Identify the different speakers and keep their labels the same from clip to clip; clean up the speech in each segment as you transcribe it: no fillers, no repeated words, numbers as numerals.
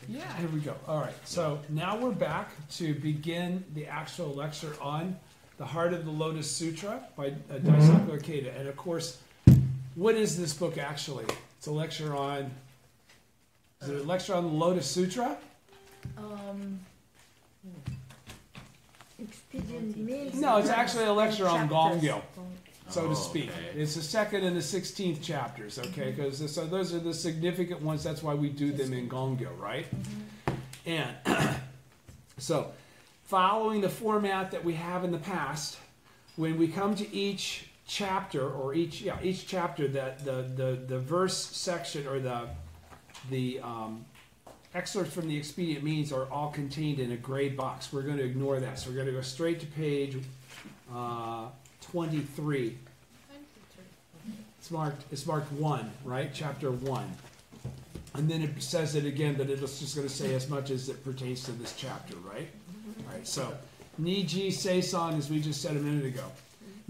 Speaker 1: Yeah, here we go. All right, so now we're back to begin the actual lecture on The Heart of the Lotus Sutra by Daisaku Ikeda. And of course, what is this book actually? It's a lecture on, is it a lecture on the Lotus Sutra?
Speaker 2: Expedient means...
Speaker 1: No, it's actually a lecture on Gongyo, so to speak.
Speaker 3: Okay.
Speaker 1: It's the 2nd and the 16th chapters, okay? Because so those are the significant ones. That's why we do them in Gongyo, right? And so, following the format that we have in the past, when we come to each chapter or each chapter, that the verse section or the excerpts from the expedient means are all contained in a gray box. We're going to ignore that. So we're going to go straight to page 23. It's marked 1, right? Chapter 1. And then it says it again, but it's just going to say as much as it pertains to this chapter, right? All right, so Niji Seisan, as we just said a minute ago.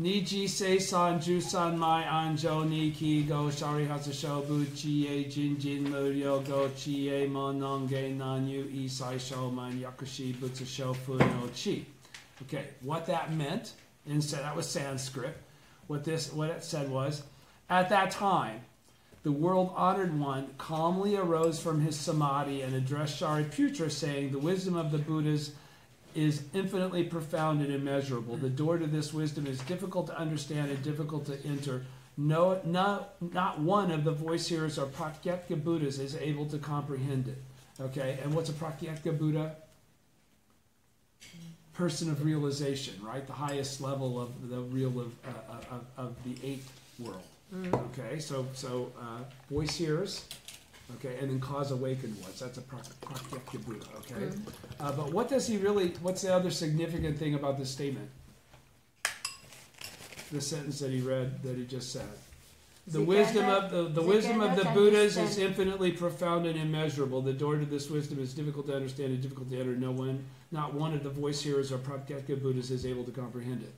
Speaker 1: Niji Seisan Jusan Mai Anjo Niki Go Shari Hasasho Buchi Jin Jin Muryo Go Chie Mononge Nanyu Isai Shoman Yakushi Butsusho Funo Chi. Okay, what that meant, and so that was Sanskrit. What it said was, at that time, the world-honored one calmly arose from his samadhi and addressed Shariputra, saying, the wisdom of the Buddhas is infinitely profound and immeasurable. The door to this wisdom is difficult to understand and difficult to enter. Not one of the voice hearers or Pratyeka Buddhas is able to comprehend it. Okay, and what's a Pratyeka Buddha? Person of realization, right? The highest level of the real of the 8th world. Okay, so voice hearers. Okay, and then cause awakened ones. That's a Pratyeka Buddha, okay? But what does he really, what's the other significant thing about this statement? The sentence that he read, that he just said. The wisdom of the Buddhas is infinitely profound and immeasurable. The door to this wisdom is difficult to understand and difficult to enter. Not one of the voice hearers or Pratyeka Buddhas is able to comprehend it.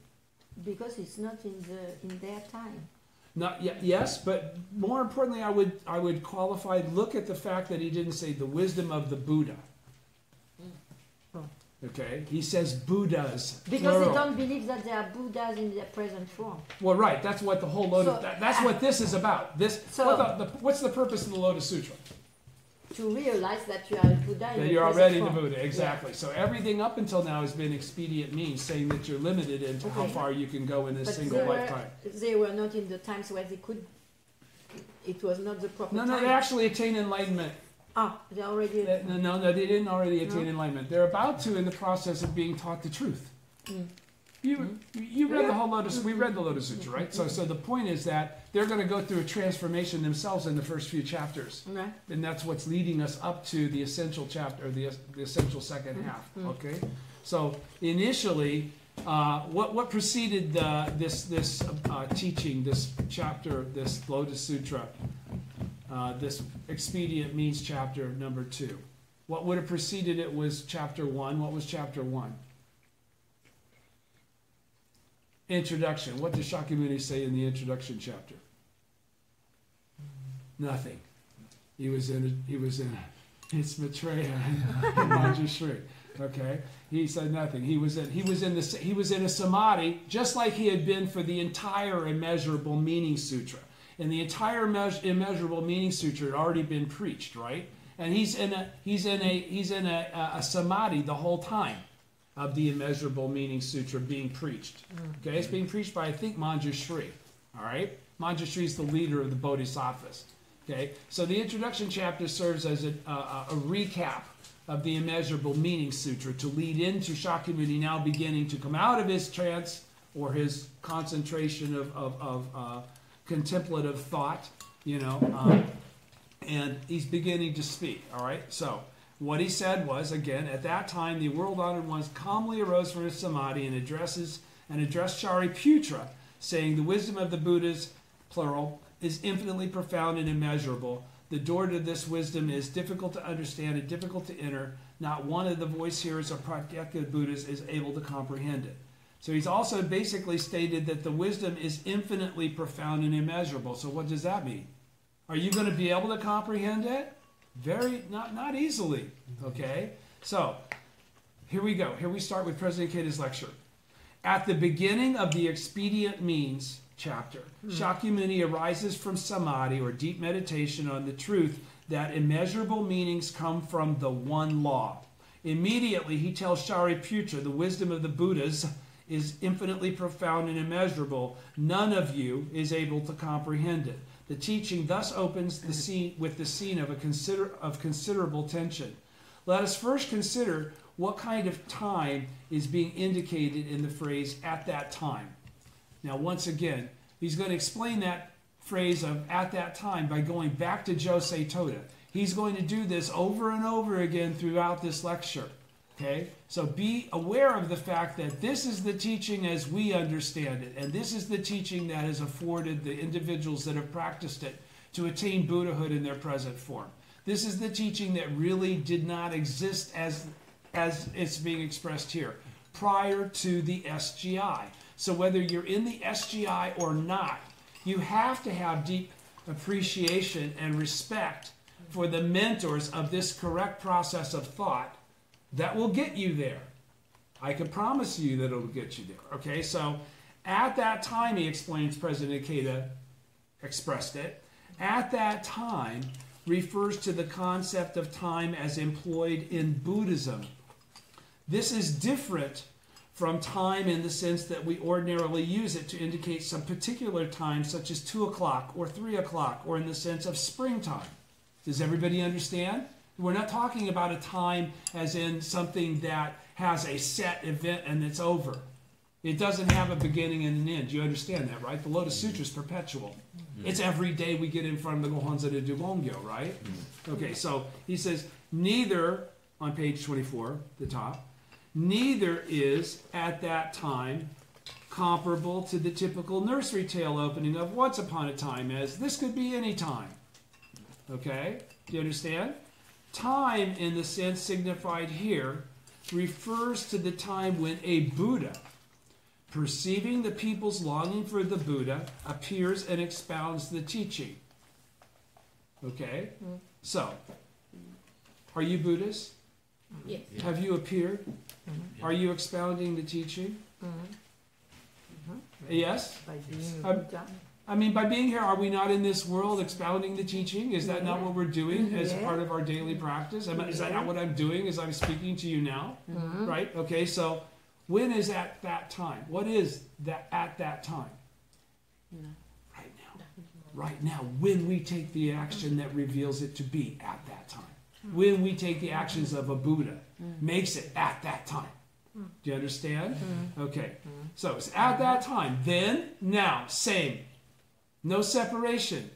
Speaker 2: Because it's not in their time.
Speaker 1: Not yet, yes, but more importantly, I would qualify. Look at the fact that he didn't say the wisdom of the Buddha. Okay, he says Buddhas.
Speaker 2: Because
Speaker 1: plural.
Speaker 2: they don't believe that there are Buddhas in their present form.
Speaker 1: Well, right. That's what the whole Lotus. That's what this is about. What's the purpose of the Lotus Sutra?
Speaker 2: To realize that you are a Buddha.
Speaker 1: That you're already the Buddha, exactly. Yeah. So everything up until now has been expedient means, saying that you're limited into how far you can go in a single lifetime.
Speaker 2: They were not in the times where they could. It was not the proper time.
Speaker 1: No, they actually attained enlightenment.
Speaker 2: They already.
Speaker 1: No, they didn't already attain enlightenment. They're about to, in the process of being taught the truth. You read the whole Lotus. We read the Lotus Sutra, right? So the point is that they're going to go through a transformation themselves in the first few chapters, and that's what's leading us up to the essential chapter, the essential second half. Okay, so initially, what preceded this teaching, this chapter, this Lotus Sutra, this expedient means chapter number 2. What would have preceded it was chapter 1. What was chapter 1? Introduction. What does Shakyamuni say in the introduction chapter? Nothing. He was in it's Maitreya and Manjushri. Okay, he said nothing. He was in a samadhi, just like he had been for the entire Immeasurable Meaning Sutra. And the entire Immeasurable Meaning Sutra had already been preached, right? And he's in a samadhi the whole time of the Immeasurable Meaning Sutra being preached. Okay, it's being preached by, I think, Manjushri. All right, Manjushri is the leader of the Bodhisattvas. Okay, so the introduction chapter serves as a recap of the Immeasurable Meaning Sutra to lead into Shakyamuni now beginning to come out of his trance or his concentration of contemplative thought, and he's beginning to speak. All right, so what he said was, again, at that time, the world-honored ones calmly arose from his samadhi and addressed Shariputra, saying, the wisdom of the Buddhas, plural, is infinitely profound and immeasurable. The door to this wisdom is difficult to understand and difficult to enter. Not one of the voice hearers or Pratyeka Buddhas is able to comprehend it. So he's also basically stated that the wisdom is infinitely profound and immeasurable. So what does that mean? Are you going to be able to comprehend it? Not easily. Okay? So, here we go. Here we start with President Ikeda's lecture. At the beginning of the Expedient Means chapter, Shakyamuni arises from samadhi, or deep meditation, on the truth that immeasurable meanings come from the one law. Immediately, he tells Shariputra, the wisdom of the Buddhas is infinitely profound and immeasurable. None of you is able to comprehend it. The teaching thus opens the scene with the scene of considerable tension. Let us first consider what kind of time is being indicated in the phrase "at that time." Now, once again, he's going to explain that phrase of "at that time" by going back to Josei Toda. He's going to do this over and over again throughout this lecture. Okay? So be aware of the fact that this is the teaching as we understand it, and this is the teaching that has afforded the individuals that have practiced it to attain Buddhahood in their present form. This is the teaching that really did not exist as it's being expressed here prior to the SGI. So whether you're in the SGI or not, you have to have deep appreciation and respect for the mentors of this correct process of thought that will get you there. I can promise you that it'll get you there. Okay, so at that time, he explains, President Ikeda expressed it, at that time refers to the concept of time as employed in Buddhism. This is different from time in the sense that we ordinarily use it to indicate some particular time, such as 2 o'clock or 3 o'clock, or in the sense of springtime. Does everybody understand? We're not talking about a time as in something that has a set event and it's over. It doesn't have a beginning and an end. You understand that, right? The Lotus Sutra is perpetual. It's every day we get in front of the Gohonzon de Dugongyo, right? Okay, so he says, neither, on page 24, the top, neither is at that time comparable to the typical nursery tale opening of Once Upon a Time, as this could be any time. Okay? Do you understand? Time, in the sense signified here, refers to the time when a Buddha, perceiving the people's longing for the Buddha, appears and expounds the teaching. Okay? So, are you Buddhist?
Speaker 2: Yes.
Speaker 1: Have you appeared? Are you expounding the teaching? Yes?
Speaker 2: By being Buddha.
Speaker 1: I mean, by being here, are we not in this world expounding the teaching? Is that not what we're doing as part of our daily practice? Is that not what I'm doing as I'm speaking to you now? Right? Okay, so when is at that time? What is that at that time? Right now. Right now, when we take the action that reveals it to be at that time. When we take the actions of a Buddha, makes it at that time. Do you understand? Okay, so it's at that time. Then, now, same. No separation.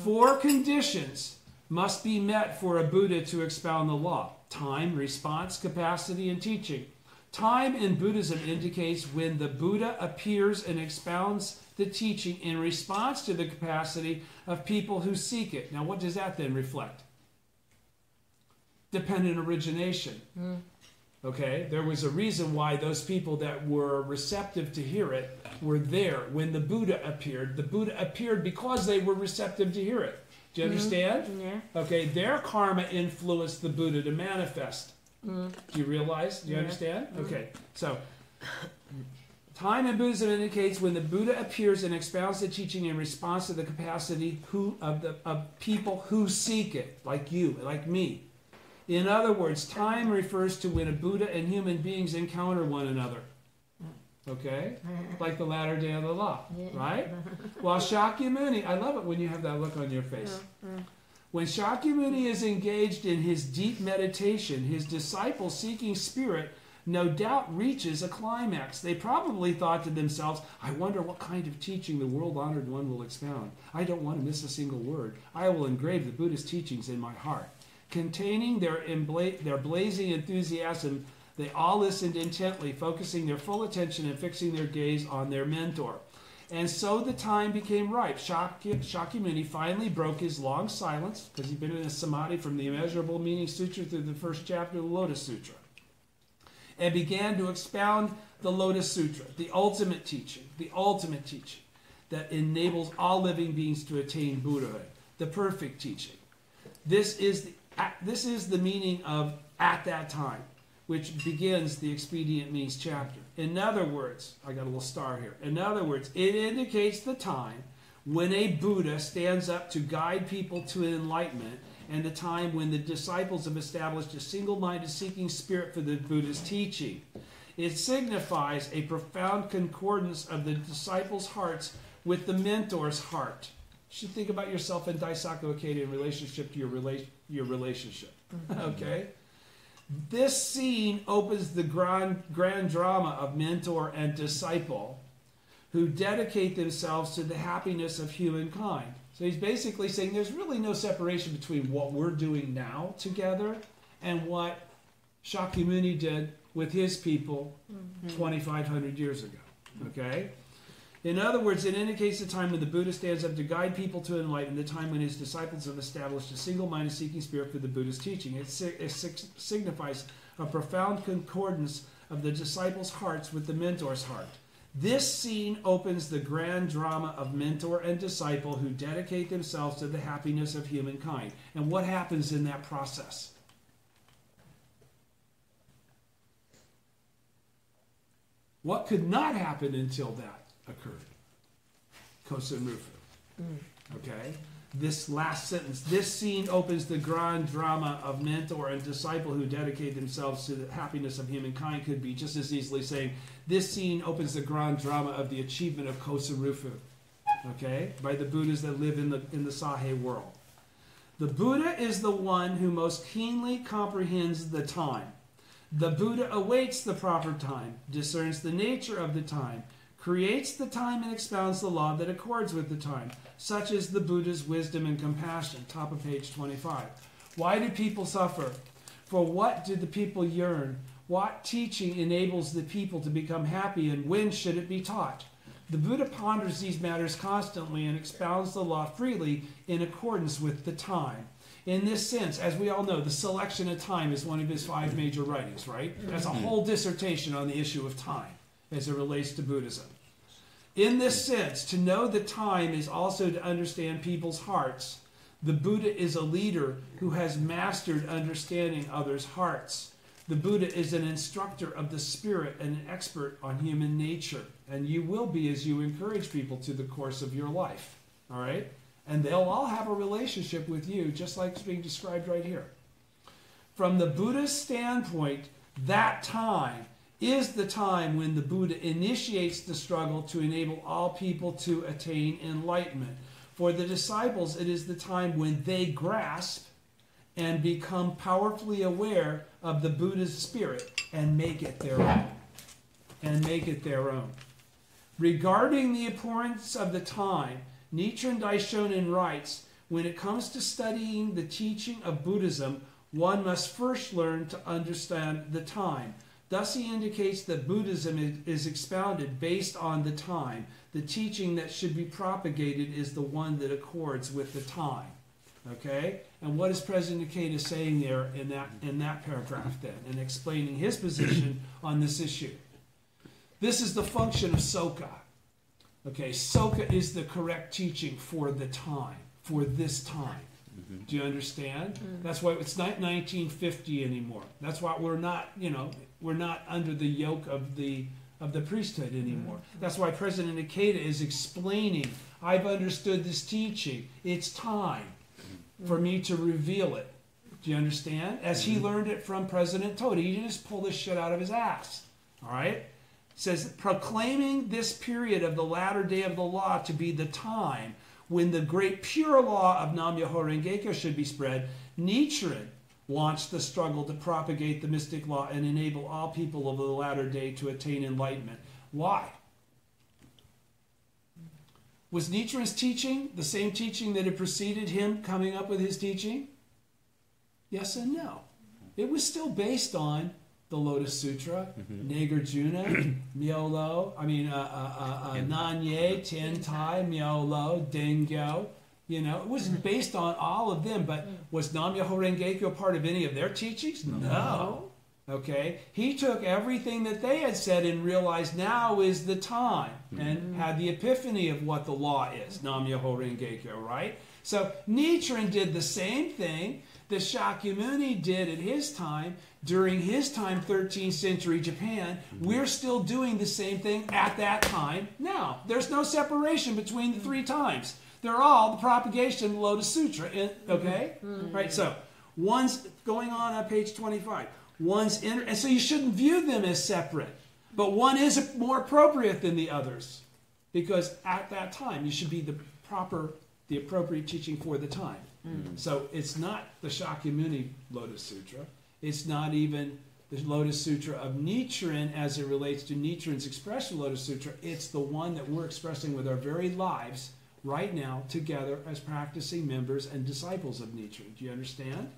Speaker 1: 4 conditions must be met for a Buddha to expound the law: time, response, capacity, and teaching. Time in Buddhism indicates when the Buddha appears and expounds the teaching in response to the capacity of people who seek it. Now, what does that then reflect? Dependent origination. Okay, there was a reason why those people that were receptive to hear it were there when the Buddha appeared. The Buddha appeared because they were receptive to hear it. Do you understand?
Speaker 2: Yeah.
Speaker 1: Okay, their karma influenced the Buddha to manifest. Do you realize? Do you understand? Okay, so time in Buddhism indicates when the Buddha appears and expounds the teaching in response to the capacity of people who seek it, like you, like me. In other words, time refers to when a Buddha and human beings encounter one another. Okay? Like the latter day of the law. Right? While Shakyamuni, I love it when you have that look on your face. When Shakyamuni is engaged in his deep meditation, his disciple-seeking spirit no doubt reaches a climax. They probably thought to themselves, I wonder what kind of teaching the world-honored one will expound. I don't want to miss a single word. I will engrave the Buddhist teachings in my heart. Containing their blazing enthusiasm, they all listened intently, focusing their full attention and fixing their gaze on their mentor. And so the time became ripe. Shakyamuni finally broke his long silence, because he'd been in a samadhi from the Immeasurable Meaning Sutra through the first chapter of the Lotus Sutra, and began to expound the Lotus Sutra, the ultimate teaching that enables all living beings to attain Buddhahood, the perfect teaching. This is the meaning of at that time, which begins the expedient means chapter. In other words, I got a little star here. In other words, it indicates the time when a Buddha stands up to guide people to enlightenment, and the time when the disciples have established a single-minded seeking spirit for the Buddha's teaching. It signifies a profound concordance of the disciples' hearts with the mentor's heart. You should think about yourself and Daisaku Ikeda in relationship to your relationship. Okay? This scene opens the grand drama of mentor and disciple who dedicate themselves to the happiness of humankind. So he's basically saying there's really no separation between what we're doing now together and what Shakyamuni did with his people 2,500 years ago. Okay? In other words, it indicates the time when the Buddha stands up to guide people to enlightenment, the time when his disciples have established a single-minded seeking spirit for the Buddha's teaching. It signifies a profound concordance of the disciples' hearts with the mentor's heart. This scene opens the grand drama of mentor and disciple who dedicate themselves to the happiness of humankind. And what happens in that process? What could not happen until that occurred? Kosen Rufu. Okay? This last sentence. This scene opens the grand drama of mentor and disciple who dedicate themselves to the happiness of humankind could be just as easily saying, this scene opens the grand drama of the achievement of Kosen Rufu. Okay? By the Buddhas that live in the Sahe world. The Buddha is the one who most keenly comprehends the time. The Buddha awaits the proper time, discerns the nature of the time, creates the time and expounds the law that accords with the time. Such is the Buddha's wisdom and compassion. Top of page 25. Why do people suffer? For what do the people yearn? What teaching enables the people to become happy, and when should it be taught? The Buddha ponders these matters constantly and expounds the law freely in accordance with the time. In this sense, as we all know, the selection of time is one of his 5 major writings, right? That's a whole dissertation on the issue of time as it relates to Buddhism. In this sense, to know the time is also to understand people's hearts. The Buddha is a leader who has mastered understanding others' hearts. The Buddha is an instructor of the spirit and an expert on human nature. And you will be as you encourage people to the course of your life. All right? And they'll all have a relationship with you, just like it's being described right here. From the Buddha's standpoint, that time is the time when the Buddha initiates the struggle to enable all people to attain enlightenment. For the disciples, it is the time when they grasp and become powerfully aware of the Buddha's spirit and make it their own. Regarding the importance of the time, Nichiren Daishonin writes, when it comes to studying the teaching of Buddhism, one must first learn to understand the time. Thus he indicates that Buddhism is expounded based on the time. The teaching that should be propagated is the one that accords with the time. Okay? And what is President Ikeda saying there in that paragraph then, and explaining his position on this issue? This is the function of Soka. Okay, Soka is the correct teaching for the time, for this time. Do you understand? That's why it's not 1950 anymore. That's why we're not under the yoke of the priesthood anymore. That's why President Ikeda is explaining, I've understood this teaching. It's time for me to reveal it. Do you understand? As he learned it from President Toda. He didn't just pull this shit out of his ass. All right? Says, proclaiming this period of the latter day of the law to be the time when the great pure law of Nam-myoho Renge-kyo should be spread, Nichiren launched the struggle to propagate the mystic law and enable all people of the latter day to attain enlightenment. Why? Was Nichiren's teaching the same teaching that had preceded him coming up with his teaching? Yes and no. It was still based on the Lotus Sutra, Nagarjuna, Myolo, Nanye, Tentai, Myolo, Dengyo. It was based on all of them, but was Nam-myoho Renge-kyo part of any of their teachings? No. Okay? He took everything that they had said and realized now is the time, and had the epiphany of what the law is, Nam-myoho Renge-kyo, right? So Nichiren did the same thing that Shakyamuni did at his time, during his time, 13th century Japan. We're still doing the same thing at that time now. There's no separation between the three times. They're all the propagation of the Lotus Sutra. Okay? Right, so one's going on page 25. And so you shouldn't view them as separate. But one is more appropriate than the others. Because at that time, you should be the appropriate teaching for the time. So it's not the Shakyamuni Lotus Sutra. It's not even the Lotus Sutra of Nichiren as it relates to Nichiren's expression of Lotus Sutra. It's the one that we're expressing with our very lives right now together as practicing members and disciples of Nichiren. Do you understand?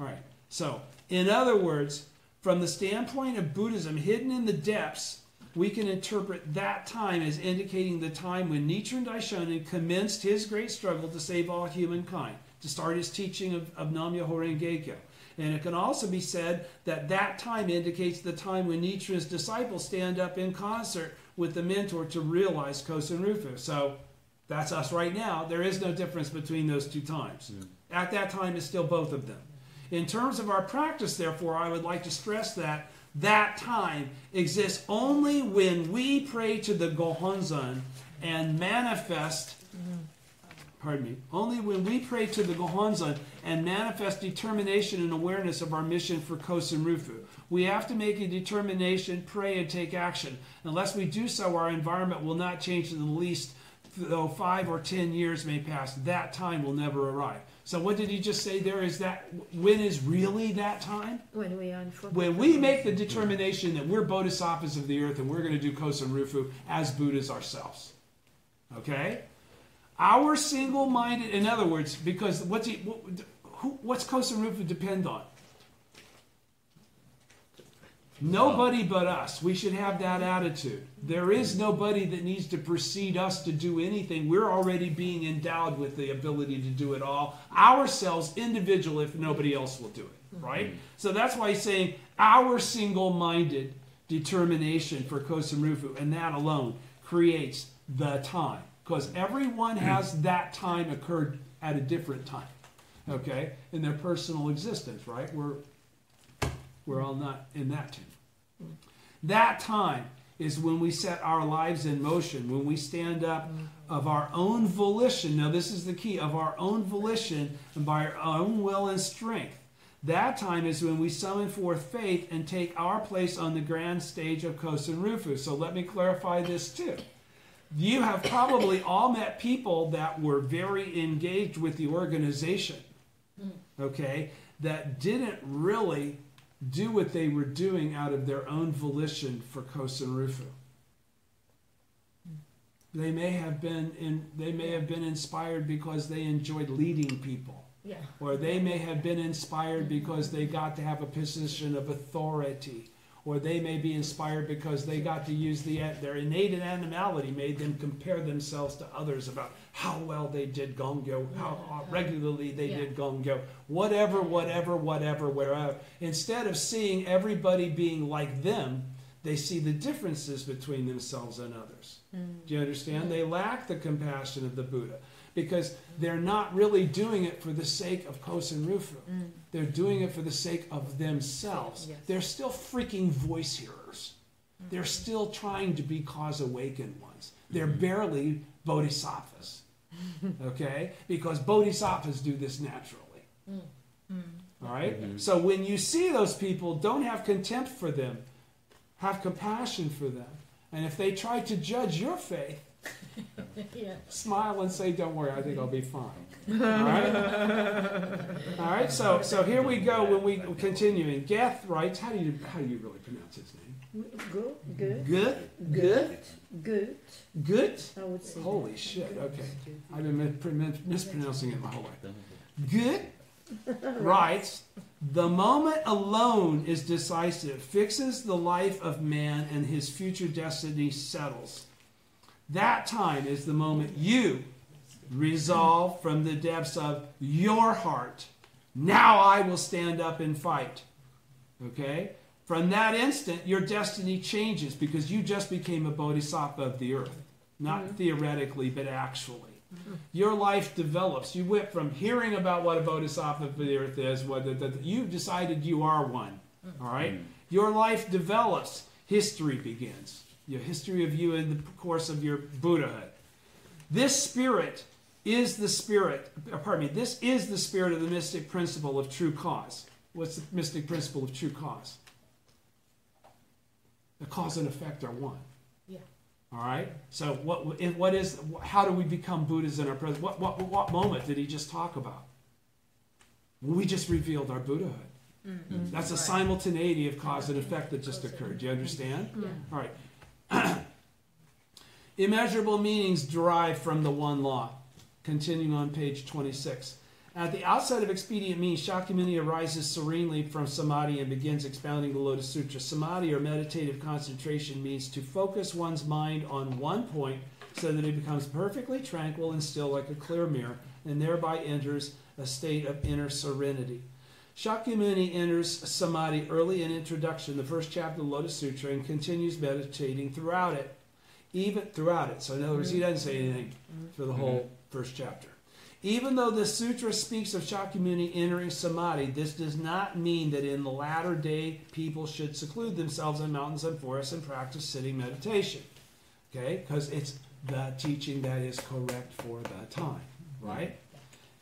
Speaker 1: All right. So, in other words, from the standpoint of Buddhism hidden in the depths, we can interpret that time as indicating the time when Nichiren Daishonin commenced his great struggle to save all humankind, to start his teaching of Nam-myoho Renge-kyo. And it can also be said that that time indicates the time when Nichiren's disciples stand up in concert with the mentor to realize Kosen Rufu. So that's us right now. There is no difference between those two times. At that time, it's still both of them. In terms of our practice, therefore, I would like to stress that that time exists only when we pray to the Gohonzon and manifest only when we pray to the Gohonzon and manifest determination and awareness of our mission for Kosen Rufu. We have to make a determination, pray, and take action. Unless we do so, our environment will not change in the least, though 5 or 10 years may pass. That time will never arrive. So what did he just say there? Is that when is really that time?
Speaker 2: When we are in front.
Speaker 1: When we make the determination that we're bodhisattvas of the earth and we're going to do Kosen Rufu as Buddhas ourselves. Okay? Our single-minded, in other words, because what's Kosen Rufu depend on? Nobody but us. We should have that attitude. There is nobody that needs to precede us to do anything. We're already being endowed with the ability to do it all ourselves, individual, if nobody else will do it. Right? So that's why he's saying our single-minded determination for Kosen Rufu, and that alone creates the time. Because everyone has that time occurred at a different time, okay, in their personal existence, right? We're all not in that time. That time is when we set our lives in motion, when we stand up of our own volition. Now, this is the key, of our own volition and by our own will and strength. That time is when we summon forth faith and take our place on the grand stage of Kosen Rufu. So let me clarify this too. You have probably all met people that were very engaged with the organization, okay, that didn't really do what they were doing out of their own volition for Kosen Rufu. They may have been inspired because they enjoyed leading people.
Speaker 2: Yeah.
Speaker 1: Or they may have been inspired because they got to have a position of authority. Or they may be inspired because they got to use their innate animality made them compare themselves to others about how well they did Gongyo, how regularly they did Gongyo, whatever, wherever. Instead of seeing everybody being like them, they see the differences between themselves and others. Do you understand? They lack the compassion of the Buddha because they're not really doing it for the sake of Kosen Rufu. They're doing it for the sake of themselves. Yes. They're still freaking voice hearers. They're still trying to be cause awakened ones. They're barely bodhisattvas. Okay? Because bodhisattvas do this naturally. All right? So when you see those people, don't have contempt for them. Have compassion for them. And if they try to judge your faith, smile and say, don't worry, I think I'll be fine. All right? All right, so here we go when we continuing. Geth writes, how do you really pronounce his name? Good?
Speaker 2: I would say
Speaker 1: holy shit, okay. I've been mispronouncing it my whole life. Good writes, the moment alone is decisive, fixes the life of man and his future destiny settles. That time is the moment you resolve from the depths of your heart, now I will stand up and fight. Okay? From that instant, your destiny changes because you just became a bodhisattva of the earth. Not theoretically, but actually. Your life develops. You went from hearing about what a bodhisattva of the earth is, you've decided you are one. All right? Your life develops. History begins. Your history of you in the course of your Buddhahood. This spirit is the spirit, this is the spirit of the mystic principle of true cause. What's the mystic principle of true cause? The cause and effect are one.
Speaker 2: Yeah.
Speaker 1: All right? So how do we become Buddhas in our present? What moment did he just talk about? We just revealed our Buddhahood. Mm-hmm. That's a simultaneity of cause and effect that just occurred. Do you understand?
Speaker 2: Yeah.
Speaker 1: All right. Immeasurable meanings derive from the one law. Continuing on page 26. At the outset of expedient means, Shakyamuni arises serenely from samadhi and begins expounding the Lotus Sutra. Samadhi, or meditative concentration, means to focus one's mind on one point so that it becomes perfectly tranquil and still like a clear mirror, and thereby enters a state of inner serenity. Shakyamuni enters samadhi early in introduction, the first chapter of the Lotus Sutra, and continues meditating throughout it. So in other words, he doesn't say anything for the whole first chapter. Even though the sutra speaks of Shakyamuni entering samadhi, this does not mean that in the latter day people should seclude themselves in mountains and forests and practice sitting meditation. Okay? Because it's the teaching that is correct for the time. Right?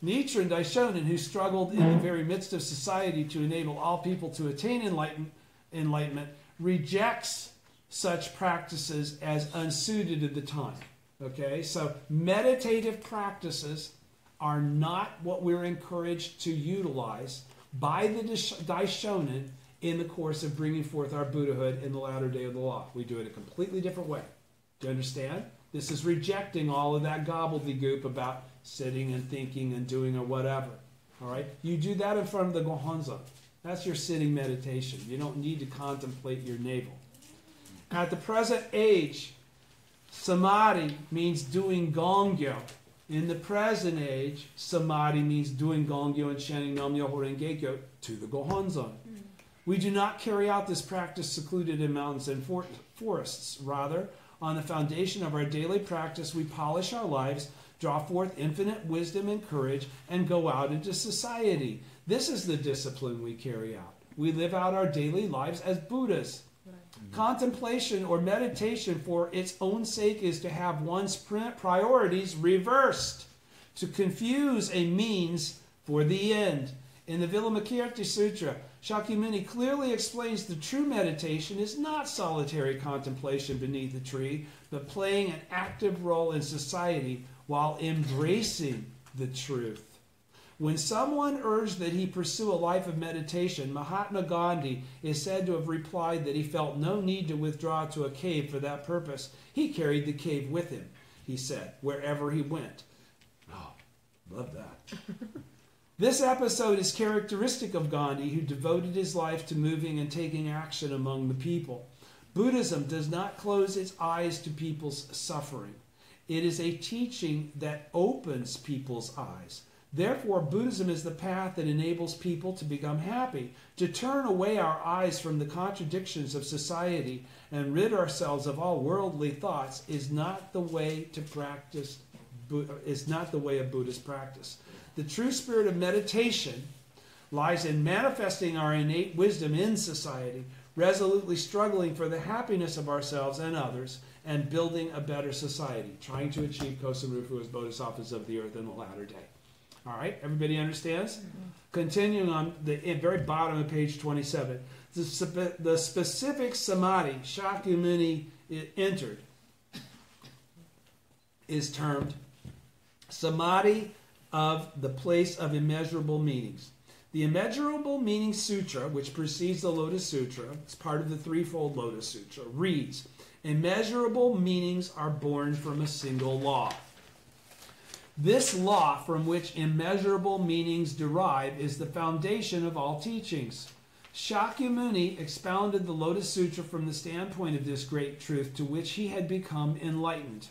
Speaker 1: Nichiren Daishonin, who struggled in the very midst of society to enable all people to attain enlightenment, rejects such practices as unsuited at the time. Okay? So meditative practices are not what we're encouraged to utilize by the Daishonin in the course of bringing forth our Buddhahood in the latter day of the law. We do it a completely different way. Do you understand? This is rejecting all of that gobbledygook about sitting and thinking and doing or whatever. All right? You do that in front of the Gohonzon. That's your sitting meditation. You don't need to contemplate your navel. At the present age, samadhi means doing gongyo. In the present age, samadhi means doing gongyo and chanting Nam-myoho Renge-kyo to the Gohonzon. We do not carry out this practice secluded in mountains and forests. Rather, on the foundation of our daily practice, we polish our lives, draw forth infinite wisdom and courage, and go out into society. This is the discipline we carry out. We live out our daily lives as Buddhas. Contemplation or meditation for its own sake is to have one's priorities reversed, to confuse a means for the end. In the Vilamakirti Sutra, Shakyamuni clearly explains the true meditation is not solitary contemplation beneath a tree, but playing an active role in society while embracing the truth. When someone urged that he pursue a life of meditation, Mahatma Gandhi is said to have replied that he felt no need to withdraw to a cave for that purpose. He carried the cave with him, he said, wherever he went. Oh, love that. This episode is characteristic of Gandhi, who devoted his life to moving and taking action among the people. Buddhism does not close its eyes to people's suffering. It is a teaching that opens people's eyes. Therefore, Buddhism is the path that enables people to become happy. To turn away our eyes from the contradictions of society and rid ourselves of all worldly thoughts is not the way to practice. Is not the way of Buddhist practice. The true spirit of meditation lies in manifesting our innate wisdom in society, resolutely struggling for the happiness of ourselves and others, and building a better society, trying to achieve Kosarufu as bodhisattvas of the earth in the latter day. All right, everybody understands? Continuing on the very bottom of page 27. The specific samadhi Shakyamuni entered is termed samadhi of the place of immeasurable meanings. The Immeasurable Meaning Sutra, which precedes the Lotus Sutra, is part of the threefold Lotus Sutra, reads, immeasurable meanings are born from a single law. This law from which immeasurable meanings derive is the foundation of all teachings. Shakyamuni expounded the Lotus Sutra from the standpoint of this great truth to which he had become enlightened.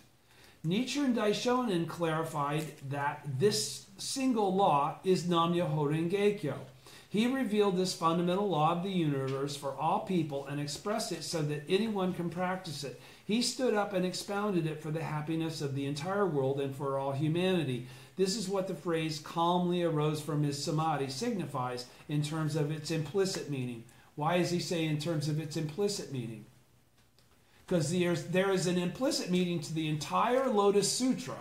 Speaker 1: Nichiren Daishonin clarified that this single law is Nam-myoho Renge-kyo. He revealed this fundamental law of the universe for all people and expressed it so that anyone can practice it. He stood up and expounded it for the happiness of the entire world and for all humanity. This is what the phrase calmly arose from his samadhi signifies in terms of its implicit meaning. Why does he say in terms of its implicit meaning? Because there is an implicit meaning to the entire Lotus Sutra,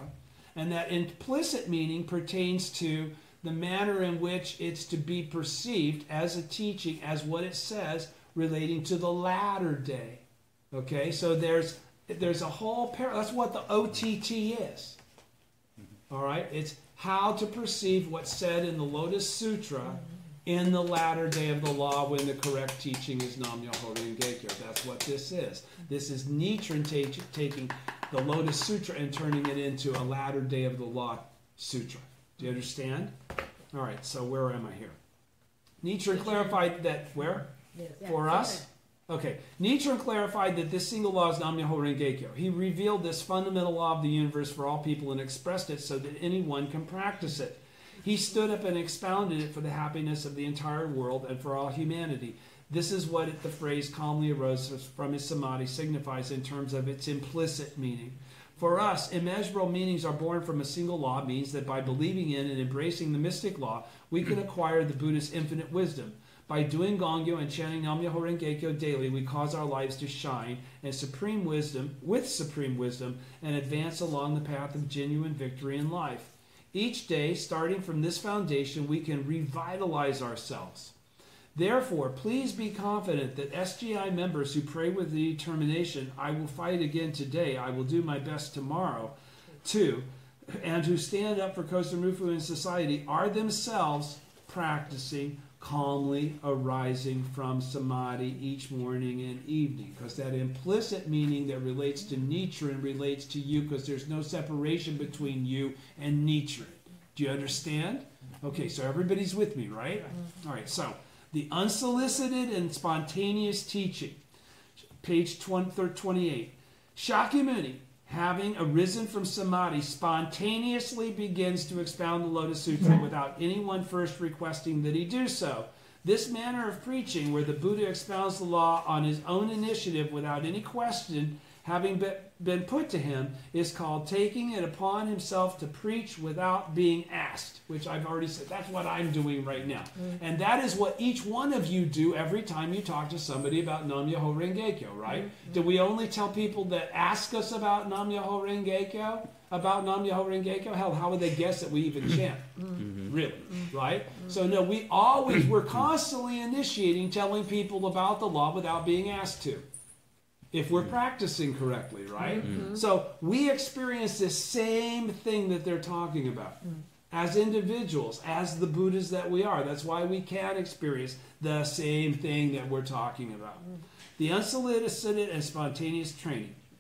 Speaker 1: and that implicit meaning pertains to the manner in which it's to be perceived as a teaching, as what it says, relating to the latter day. Okay, so there's a whole that's what the OTT is. All right, it's how to perceive what's said in the Lotus Sutra in the latter day of the law when the correct teaching is Nam-myoho Renge-kyo. That's what this is. This is Nichiren taking the Lotus Sutra and turning it into a latter day of the law sutra. Do you understand? All right, so where am I here? Nichiren clarified that, where?
Speaker 2: Yes.
Speaker 1: For us? Okay. Nichiren clarified that this single law is Nam-myoho Renge-kyo. He revealed this fundamental law of the universe for all people and expressed it so that anyone can practice it. He stood up and expounded it for the happiness of the entire world and for all humanity. This is what the phrase calmly arose from his samadhi signifies in terms of its implicit meaning. For us, immeasurable meanings are born from a single law means that by believing in and embracing the mystic law, we can acquire the Buddha's infinite wisdom. By doing Gongyo and chanting Nam-myoho Renge-kyo daily, we cause our lives to shine with supreme wisdom, and advance along the path of genuine victory in life. Each day, starting from this foundation, we can revitalize ourselves. Therefore, please be confident that SGI members who pray with the determination, I will fight again today, I will do my best tomorrow, too, and who stand up for Kosen Rufu in society are themselves practicing calmly arising from samadhi each morning and evening. Because that implicit meaning that relates to Nichiren relates to you, because there's no separation between you and Nichiren. Do you understand? Okay, so everybody's with me, right? All right, so the unsolicited and spontaneous teaching, page 28. Shakyamuni, having arisen from samadhi, spontaneously begins to expound the Lotus Sutra without anyone first requesting that he do so. This manner of preaching, where the Buddha expounds the law on his own initiative without any question having been put to him, is called taking it upon himself to preach without being asked, which I've already said. That's what I'm doing right now. And that is what each one of you do every time you talk to somebody about Nam-myoho Renge-kyo, right? Do we only tell people that ask us about Nam-myoho Renge-kyo? About Nam-myoho Renge-kyo? Hell, how would they guess that we even chant? Really, right? So no, we're constantly initiating, telling people about the law without being asked to. If we're practicing correctly, right? So we experience this same thing that they're talking about. As individuals, as the Buddhas that we are. That's why we can experience the same thing that we're talking about. The unsolicited and spontaneous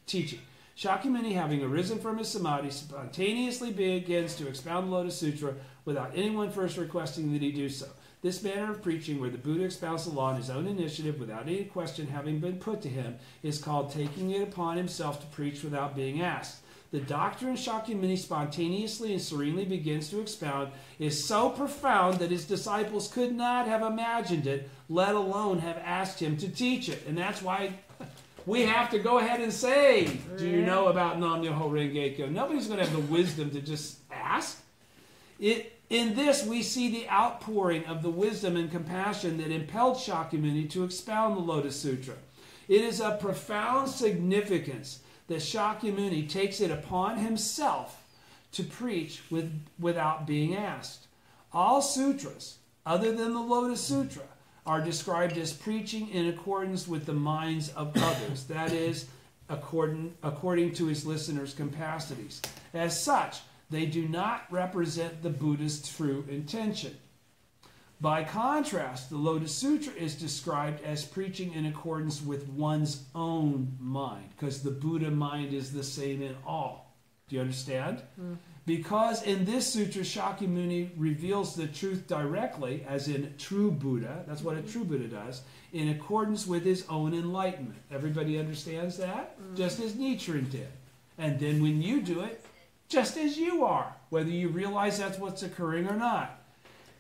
Speaker 1: teaching. Shakyamuni, having arisen from his samadhi, spontaneously begins to expound the Lotus Sutra without anyone first requesting that he do so. This manner of preaching, where the Buddha expounds the law on his own initiative without any question having been put to him, is called taking it upon himself to preach without being asked. The doctrine Shakyamuni spontaneously and serenely begins to expound is so profound that his disciples could not have imagined it, let alone have asked him to teach it. And that's why we have to go ahead and say, do you know about Nam-myoho Renge-kyo? Nobody's going to have the wisdom to just ask. In this, we see the outpouring of the wisdom and compassion that impelled Shakyamuni to expound the Lotus Sutra. It is of profound significance that Shakyamuni takes it upon himself to preach without being asked. All sutras, other than the Lotus Sutra, are described as preaching in accordance with the minds of others, that is, according to his listeners' capacities. As such, they do not represent the Buddha's true intention. By contrast, the Lotus Sutra is described as preaching in accordance with one's own mind, because the Buddha mind is the same in all. Do you understand? Because in this sutra, Shakyamuni reveals the truth directly, as in true Buddha, that's what a true Buddha does, in accordance with his own enlightenment. Everybody understands that? Just as Nichiren did. And then when you do it, just as you are, whether you realize that's what's occurring or not.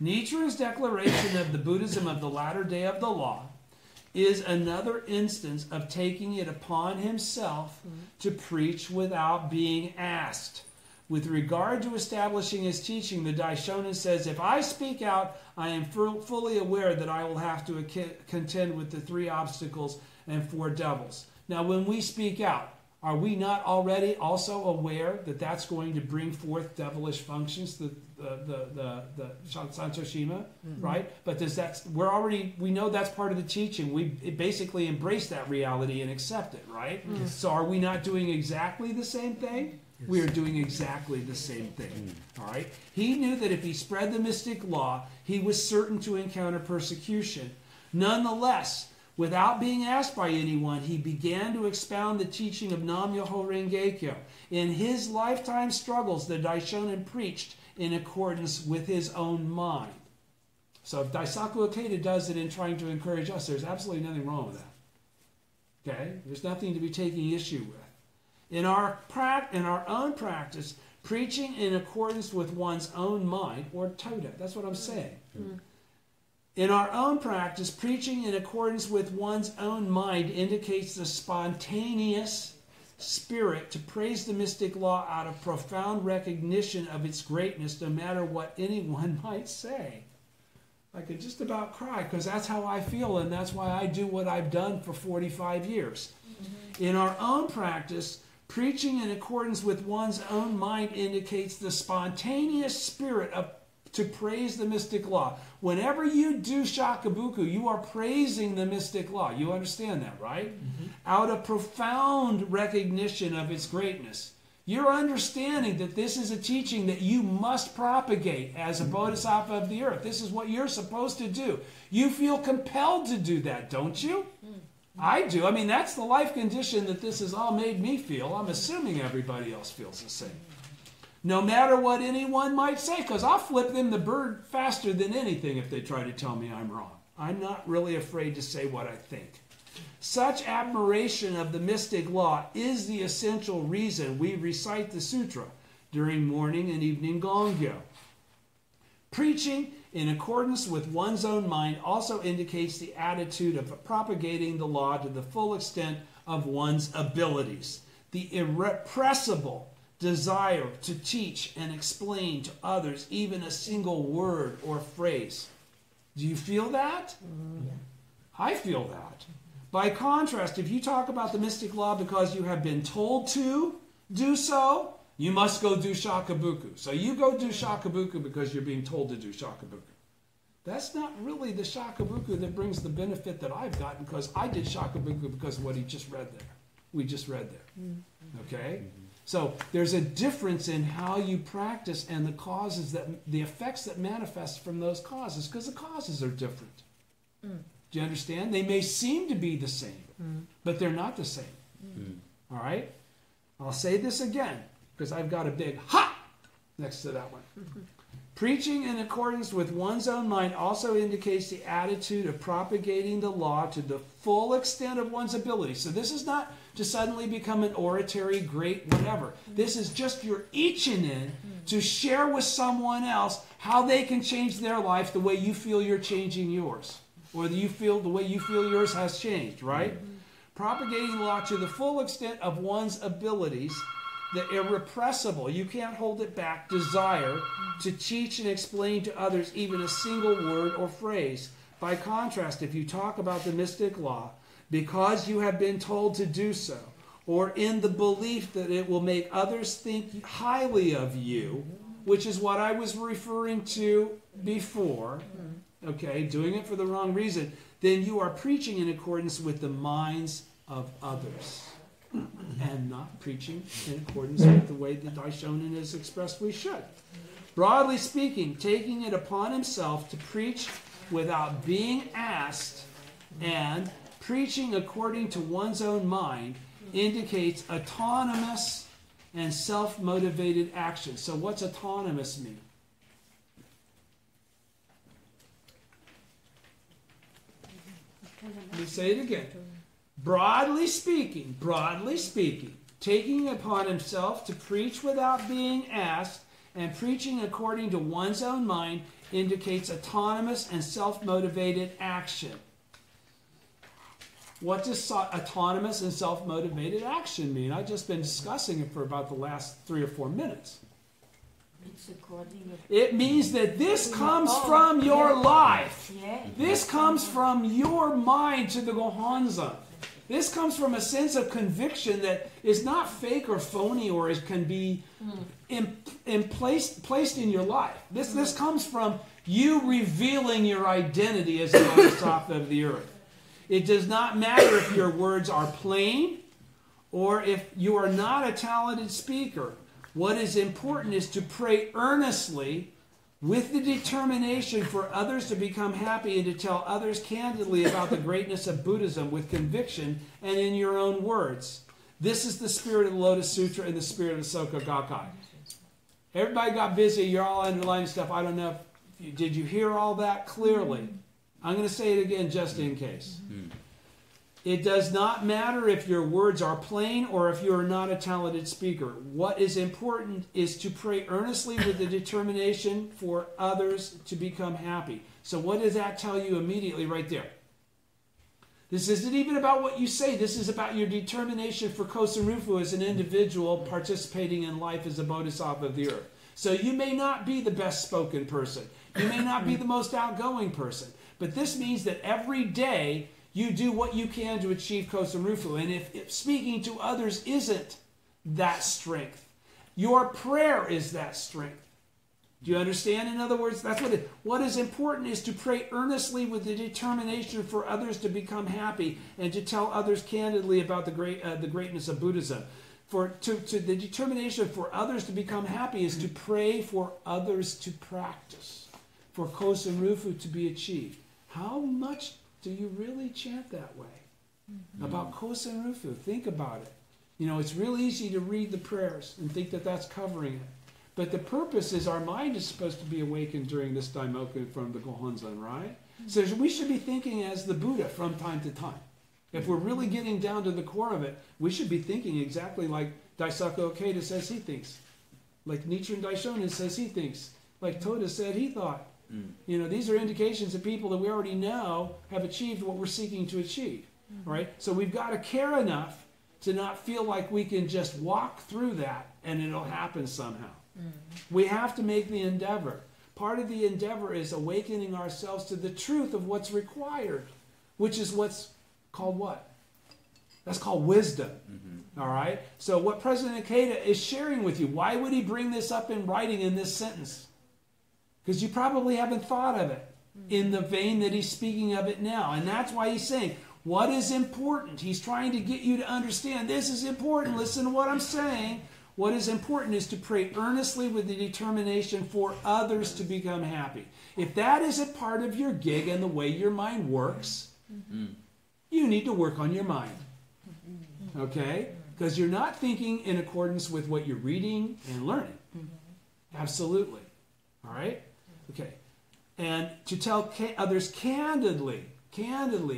Speaker 1: Nichiren's declaration of the Buddhism of the latter day of the law is another instance of taking it upon himself to preach without being asked. With regard to establishing his teaching, the Daishonin says, if I speak out, I am fully aware that I will have to contend with the 3 obstacles and 4 devils. Now, when we speak out, are we not already also aware that that's going to bring forth devilish functions, the Santoshima, right? But we know that's part of the teaching. We basically embrace that reality and accept it, right? Yes. So are we not doing exactly the same thing? Yes. We are doing exactly the same thing, all right? He knew that if he spread the mystic law, he was certain to encounter persecution. Nonetheless, without being asked by anyone, he began to expound the teaching of Nam-myoho Renge-kyo. In his lifetime struggles, the Daishonin preached in accordance with his own mind. So if Daisaku Ikeda does it in trying to encourage us, there's absolutely nothing wrong with that. Okay? There's nothing to be taking issue with. In our own practice, preaching in accordance with one's own mind, or Toda, that's what I'm saying. In our own practice, preaching in accordance with one's own mind indicates the spontaneous spirit to praise the mystic law out of profound recognition of its greatness, no matter what anyone might say. I could just about cry, because that's how I feel, and that's why I do what I've done for 45 years. In our own practice, preaching in accordance with one's own mind indicates the spontaneous spirit to praise the mystic law. Whenever you do shakabuku, you are praising the mystic law. You understand that, right? Out of profound recognition of its greatness. You're understanding that this is a teaching that you must propagate as a bodhisattva of the earth. This is what you're supposed to do. You feel compelled to do that, don't you? I do. I mean, that's the life condition that this has all made me feel. I'm assuming everybody else feels the same. No matter what anyone might say, because I'll flip them the bird faster than anything if they try to tell me I'm wrong. I'm not really afraid to say what I think. Such admiration of the mystic law is the essential reason we recite the sutra during morning and evening gongyo. Preaching in accordance with one's own mind also indicates the attitude of propagating the law to the full extent of one's abilities. The irrepressible desire to teach and explain to others even a single word or phrase. Do you feel that? Yeah. I feel that. By contrast, if you talk about the mystic law because you have been told to do so, you must go do shakabuku. So you go do shakabuku because you're being told to do shakabuku. That's not really the shakabuku that brings the benefit that I've gotten, because I did shakabuku because of what he just read there. We just read there. Okay? So there's a difference in how you practice and the effects that manifest from those causes, because the causes are different. Do you understand? They may seem to be the same, but they're not the same. All right? I'll say this again, because I've got a big ha next to that one. Preaching in accordance with one's own mind also indicates the attitude of propagating the law to the full extent of one's ability. So this is not to suddenly become an oratory great whatever. This is just your ichinen to share with someone else how they can change their life the way you feel you're changing yours, or the way you feel yours has changed, right? Propagating the law to the full extent of one's abilities, the irrepressible, you can't hold it back, desire to teach and explain to others even a single word or phrase. By contrast, if you talk about the mystic law because you have been told to do so, or in the belief that it will make others think highly of you, which is what I was referring to before, okay, doing it for the wrong reason, then you are preaching in accordance with the minds of others, and not preaching in accordance with the way that Daishonin has expressed we should. Broadly speaking, taking it upon himself to preach without being asked and preaching according to one's own mind indicates autonomous and self-motivated action. So what's autonomous mean? Let me say it again. Broadly speaking, taking it upon himself to preach without being asked and preaching according to one's own mind indicates autonomous and self-motivated action. What does autonomous and self-motivated action mean? I've just been discussing it for about the last 3 or 4 minutes. It means that this comes from your life. This comes from your mind to the Gohonzon. This comes from a sense of conviction that is not fake or phony, or it can be placed in your life. This comes from you revealing your identity as the Bodhisattva of the earth. It does not matter if your words are plain or if you are not a talented speaker. What is important is to pray earnestly with the determination for others to become happy and to tell others candidly about the greatness of Buddhism with conviction and in your own words. This is the spirit of the Lotus Sutra and the spirit of the Soka Gakkai. Everybody got busy. You're all underlining stuff. I don't know if did you hear all that clearly? I'm going to say it again just in case. It does not matter if your words are plain or if you are not a talented speaker. What is important is to pray earnestly with the determination for others to become happy. So what does that tell you immediately right there? This isn't even about what you say. This is about your determination for Kosen Rufu as an individual participating in life as a Bodhisattva of the earth. So you may not be the best spoken person. You may not be the most outgoing person. But this means that every day you do what you can to achieve Kosen Rufu. And if speaking to others isn't that strength, your prayer is that strength. Do you understand? In other words, that's what is important is to pray earnestly with the determination for others to become happy and to tell others candidly about the greatness of Buddhism. The determination for others to become happy is to pray for others to practice, for Kosen Rufu to be achieved. How much do you really chant that way? About Kosen Rufu? Think about it. You know, it's real easy to read the prayers and think that that's covering it. But the purpose is our mind is supposed to be awakened during this Daimoku from the Gohonzon, right? So we should be thinking as the Buddha from time to time. If we're really getting down to the core of it, we should be thinking exactly like Daisaku Ikeda says he thinks. Like Nichiren Daishonin says he thinks. Like Toda said he thought. You know, these are indications of people that we already know have achieved what we're seeking to achieve. Right? So we've got to care enough to not feel like we can just walk through that and it'll happen somehow. We have to make the endeavor. Part of the endeavor is awakening ourselves to the truth of what's required, which is what's called what? That's called wisdom. All right? So what President Ikeda is sharing with you, why would he bring this up in writing in this sentence? Because you probably haven't thought of it in the vein that he's speaking of it now. And that's why he's saying, what is important? He's trying to get you to understand this is important. Listen to what I'm saying. What is important is to pray earnestly with the determination for others to become happy. If that isn't part of your gig and the way your mind works, you need to work on your mind. Okay? Because you're not thinking in accordance with what you're reading and learning. Absolutely. All right? Okay. And to tell others candidly,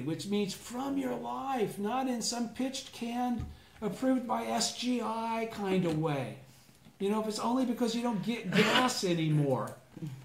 Speaker 1: which means from your life, not in some pitched, canned, approved by SGI kind of way. You know, if it's only because you don't get gas anymore.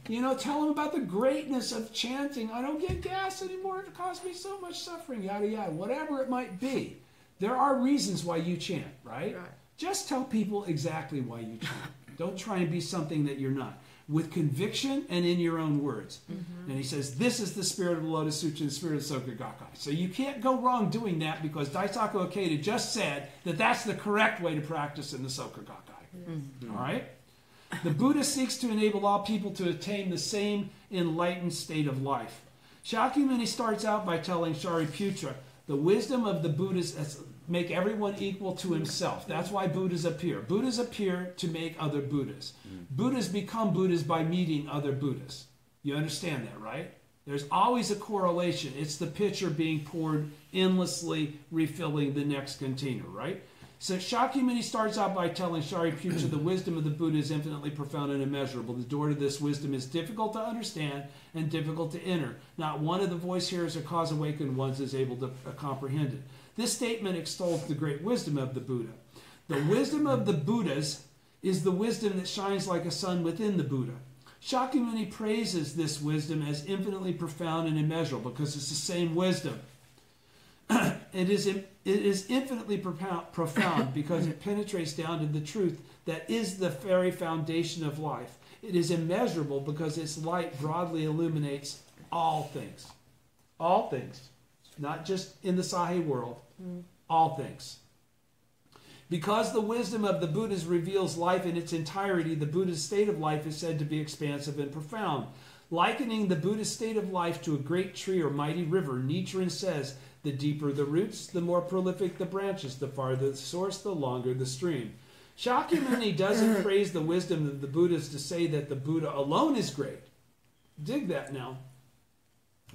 Speaker 1: You know, tell them about the greatness of chanting. I don't get gas anymore. It caused me so much suffering, yada, yada. Whatever it might be. There are reasons why you chant, right? Just tell people exactly why you chant. Don't try and be something that you're not. With conviction and in your own words. And he says, this is the spirit of the Lotus Sutra and the spirit of the Soka Gakkai. So you can't go wrong doing that because Daisaku Ikeda just said that that's the correct way to practice in the Soka Gakkai. All right? The Buddha seeks to enable all people to attain the same enlightened state of life. Shakyamuni starts out by telling Shariputra, the wisdom of the Buddhas make everyone equal to himself. That's why Buddhas appear. Buddhas appear to make other Buddhas. Buddhas become Buddhas by meeting other Buddhas. You understand that, right? There's always a correlation. It's the pitcher being poured endlessly, refilling the next container, right? So Shakyamuni starts out by telling Shariputra the wisdom of the Buddha is infinitely profound and immeasurable. The door to this wisdom is difficult to understand and difficult to enter. Not one of the voice hearers or cause awakened ones is able to comprehend it. This statement extols the great wisdom of the Buddha. The wisdom of the Buddhas is the wisdom that shines like a sun within the Buddha. Shakyamuni praises this wisdom as infinitely profound and immeasurable because it's the same wisdom. It is infinitely profound because it penetrates down to the truth that is the very foundation of life. It is immeasurable because its light broadly illuminates all things. All things. Not just in the Sahi world. All things. Because the wisdom of the Buddhas reveals life in its entirety, the Buddha's state of life is said to be expansive and profound. Likening the Buddha's state of life to a great tree or mighty river, Nichiren says, the deeper the roots, the more prolific the branches, the farther the source, the longer the stream. Shakyamuni doesn't praise the wisdom of the Buddhas to say that the Buddha alone is great. Dig that now.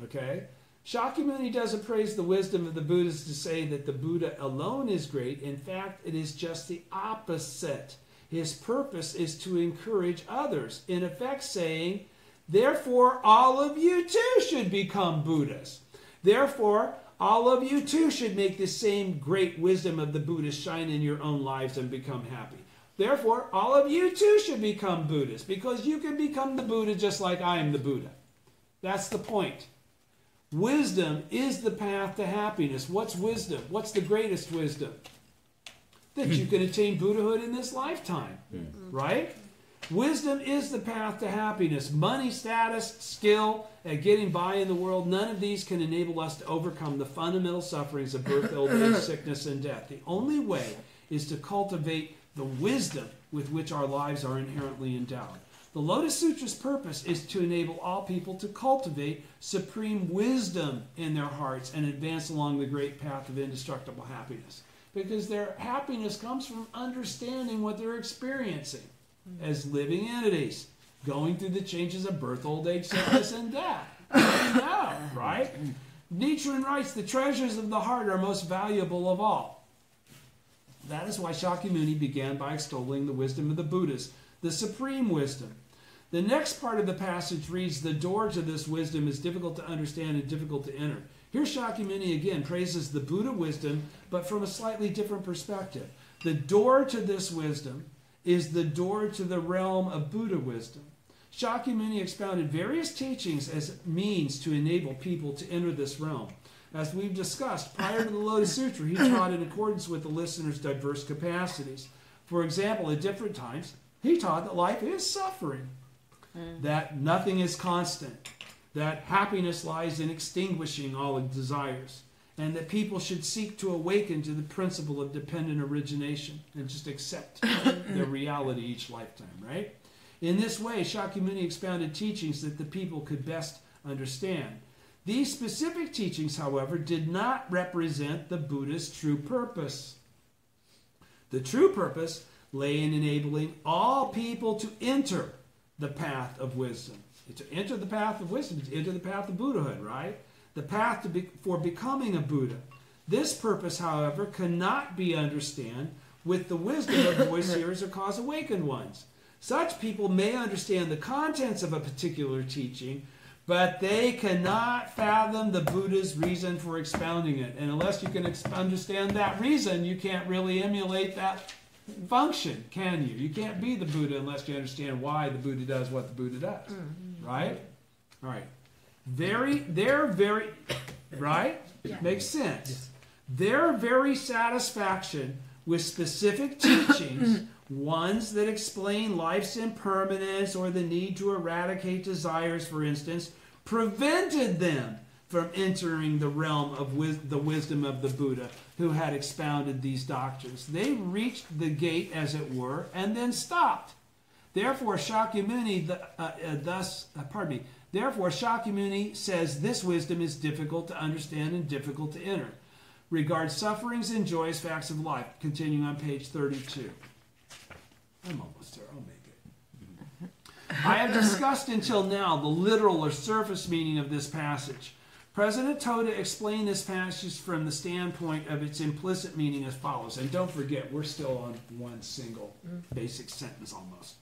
Speaker 1: Okay? Shakyamuni doesn't praise the wisdom of the Buddhas to say that the Buddha alone is great. In fact, it is just the opposite. His purpose is to encourage others, in effect saying, therefore, all of you too should become Buddhas. Therefore, all of you too should make the same great wisdom of the Buddha shine in your own lives and become happy. Therefore, all of you too should become Buddhas, because you can become the Buddha just like I am the Buddha. That's the point. Wisdom is the path to happiness. What's wisdom? What's the greatest wisdom? That you can attain Buddhahood in this lifetime, right? Wisdom is the path to happiness. Money, status, skill at getting by in the world, none of these can enable us to overcome the fundamental sufferings of birth, old age, sickness, and death. The only way is to cultivate the wisdom with which our lives are inherently endowed. The Lotus Sutra's purpose is to enable all people to cultivate supreme wisdom in their hearts and advance along the great path of indestructible happiness. Because their happiness comes from understanding what they're experiencing as living entities, going through the changes of birth, old age, sickness, and death. Yeah, right? Nichiren writes, the treasures of the heart are most valuable of all. That is why Shakyamuni began by extolling the wisdom of the Buddhas, the supreme wisdom. The next part of the passage reads, the door to this wisdom is difficult to understand and difficult to enter. Here Shakyamuni again praises the Buddha wisdom, but from a slightly different perspective. The door to this wisdom is the door to the realm of Buddha wisdom. Shakyamuni expounded various teachings as means to enable people to enter this realm. As we've discussed, prior to the Lotus Sutra, he taught in accordance with the listener's diverse capacities. For example, at different times, he taught that life is suffering, that nothing is constant, that happiness lies in extinguishing all desires, and that people should seek to awaken to the principle of dependent origination and just accept their reality each lifetime, right? In this way, Shakyamuni expounded teachings that the people could best understand. These specific teachings, however, did not represent the Buddha's true purpose. The true purpose lay in enabling all people to enter the path of wisdom. To enter the path of wisdom, to enter the path of Buddhahood, right? The path for becoming a Buddha. This purpose, however, cannot be understood with the wisdom of voice hearers or cause awakened ones. Such people may understand the contents of a particular teaching, but they cannot fathom the Buddha's reason for expounding it. And unless you can understand that reason, you can't really emulate that function, can you? You can't be the Buddha unless you understand why the Buddha does what the Buddha does. Right? All right. Right?
Speaker 2: Yeah.
Speaker 1: Makes sense. Yes. Their very satisfaction with specific teachings, ones that explain life's impermanence or the need to eradicate desires, for instance, prevented them from entering the realm of the wisdom of the Buddha who had expounded these doctrines. They reached the gate, as it were, and then stopped. Therefore, Shakyamuni says this wisdom is difficult to understand and difficult to enter. Regard sufferings and joys, facts of life. Continuing on page 32. I'm almost there. I'll make it. I have discussed until now the literal or surface meaning of this passage. President Toda explained this passage from the standpoint of its implicit meaning as follows. And don't forget, we're still on one single basic sentence almost.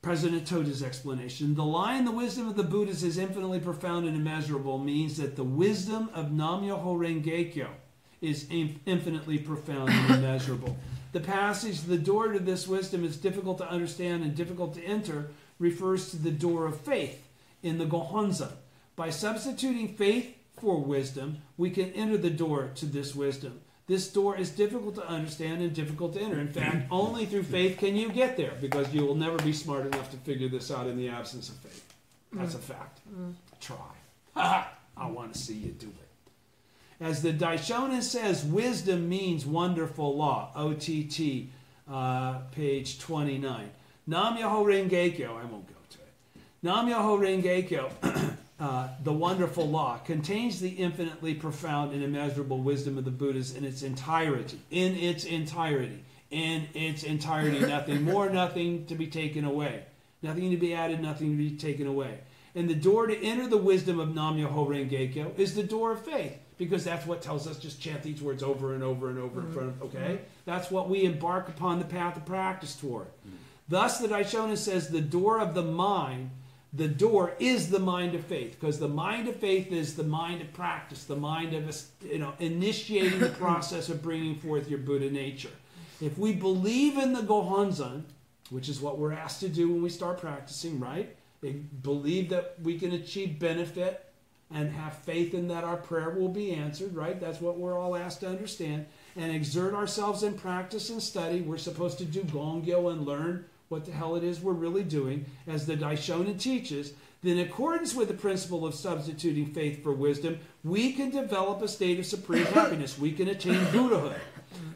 Speaker 1: President Toda's explanation. The line, the wisdom of the Buddhas is infinitely profound and immeasurable, means that the wisdom of Nam-myoho Renge-kyo is infinitely profound and immeasurable. The passage, the door to this wisdom is difficult to understand and difficult to enter, refers to the door of faith in the Gohonzon. By substituting faith for wisdom, we can enter the door to this wisdom. This door is difficult to understand and difficult to enter. In fact, only through faith can you get there, because you will never be smart enough to figure this out in the absence of faith. That's a fact. Try. I want to see you do it. As the Daishonin says, wisdom means wonderful law. OTT, page 29. Nam Myoho Renge Kyo, I won't go to it. Nam Myoho Renge Kyo, the wonderful law, contains the infinitely profound and immeasurable wisdom of the Buddhas in its entirety. In its entirety. In its entirety. Nothing more, nothing to be taken away. Nothing to be added, nothing to be taken away. And the door to enter the wisdom of Nam Myoho Renge Kyo is the door of faith. Because that's what tells us, just chant these words over and over and over in front of, okay? That's what we embark upon the path of practice toward. Thus, the Daishonin says the door of the mind, the door is the mind of faith. Because the mind of faith is the mind of practice, the mind of, initiating the process of bringing forth your Buddha nature. If we believe in the Gohonzon, which is what we're asked to do when we start practicing, right? They believe that we can achieve benefit and have faith in that our prayer will be answered, right? That's what we're all asked to understand. And exert ourselves in practice and study. We're supposed to do gongyo and learn what the hell it is we're really doing, as the Daishonin teaches. Then, in accordance with the principle of substituting faith for wisdom, we can develop a state of supreme happiness. We can attain Buddhahood.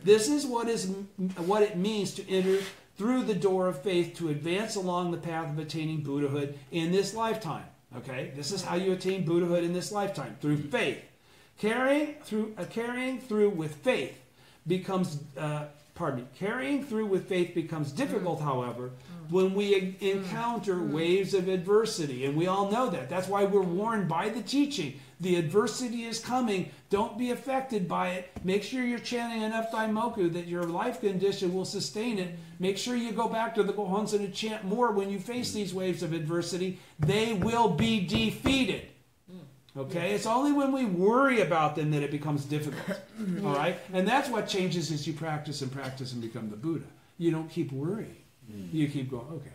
Speaker 1: This is what it means to enter through the door of faith, to advance along the path of attaining Buddhahood in this lifetime. Okay, this is how you attain Buddhahood in this lifetime, through faith. Carrying through with faith becomes, carrying through with faith becomes difficult, however, when we encounter waves of adversity. And we all know that. That's why we're warned by the teaching. The adversity is coming. Don't be affected by it. Make sure you're chanting enough Daimoku that your life condition will sustain it. Make sure you go back to the Gohonzon and chant more when you face these waves of adversity. They will be defeated. Okay? It's only when we worry about them that it becomes difficult. All right? And that's what changes as you practice and practice and become the Buddha. You don't keep worrying. You keep going, okay.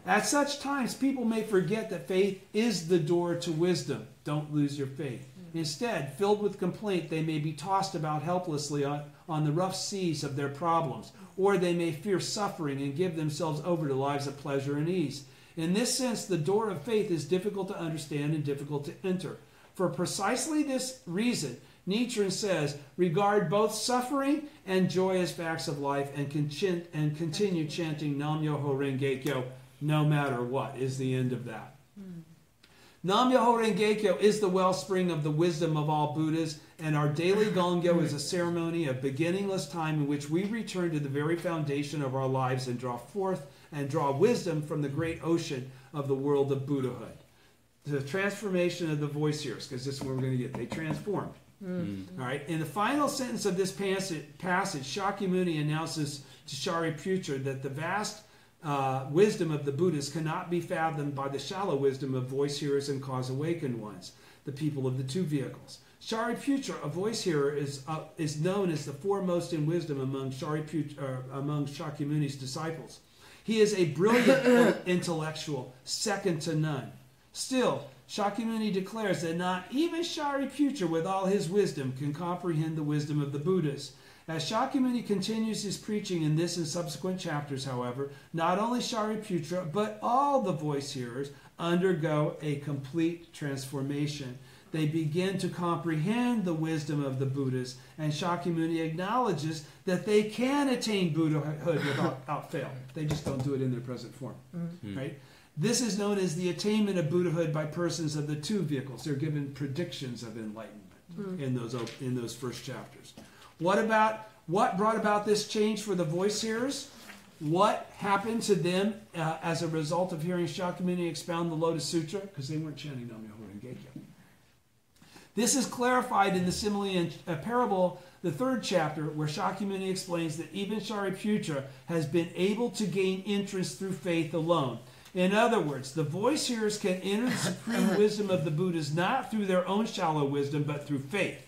Speaker 1: At such times, people may forget that faith is the door to wisdom. Don't lose your faith. Instead, filled with complaint, they may be tossed about helplessly on the rough seas of their problems, or they may fear suffering and give themselves over to lives of pleasure and ease. In this sense, the door of faith is difficult to understand and difficult to enter. For precisely this reason, Nichiren says, regard both suffering and joy as facts of life, and continue chanting Nam Myoho Renge Kyo no matter what, is the end of that. Nam Myoho Renge Kyo is the wellspring of the wisdom of all Buddhas, and our daily gongyo is a ceremony of beginningless time in which we return to the very foundation of our lives and draw wisdom from the great ocean of the world of Buddhahood. The transformation of the voice hearers, because this is where we're going to get. They transformed. All right. In the final sentence of this passage, Shakyamuni announces to Shariputra that the vast wisdom of the Buddhas cannot be fathomed by the shallow wisdom of voice hearers and cause awakened ones, the people of the two vehicles. Shariputra, a voice hearer, is known as the foremost in wisdom among Shakyamuni's disciples. He is a brilliant intellectual, second to none. Still, Shakyamuni declares that not even Shariputra, with all his wisdom, can comprehend the wisdom of the Buddhas. As Shakyamuni continues his preaching in this and subsequent chapters, however, not only Shariputra, but all the voice hearers undergo a complete transformation. They begin to comprehend the wisdom of the Buddhas, and Shakyamuni acknowledges that they can attain Buddhahood without fail. They just don't do it in their present form. Right? This is known as the attainment of Buddhahood by persons of the two vehicles. They're given predictions of enlightenment in those first chapters. What brought about this change for the voice hearers? What happened to them as a result of hearing Shakyamuni expound the Lotus Sutra? Because they weren't chanting Nam Myoho Renge Kyo. This is clarified in the simile and parable, the third chapter, where Shakyamuni explains that even Shariputra has been able to gain entrance through faith alone. In other words, the voice hearers can enter the supreme wisdom of the Buddhas not through their own shallow wisdom, but through faith.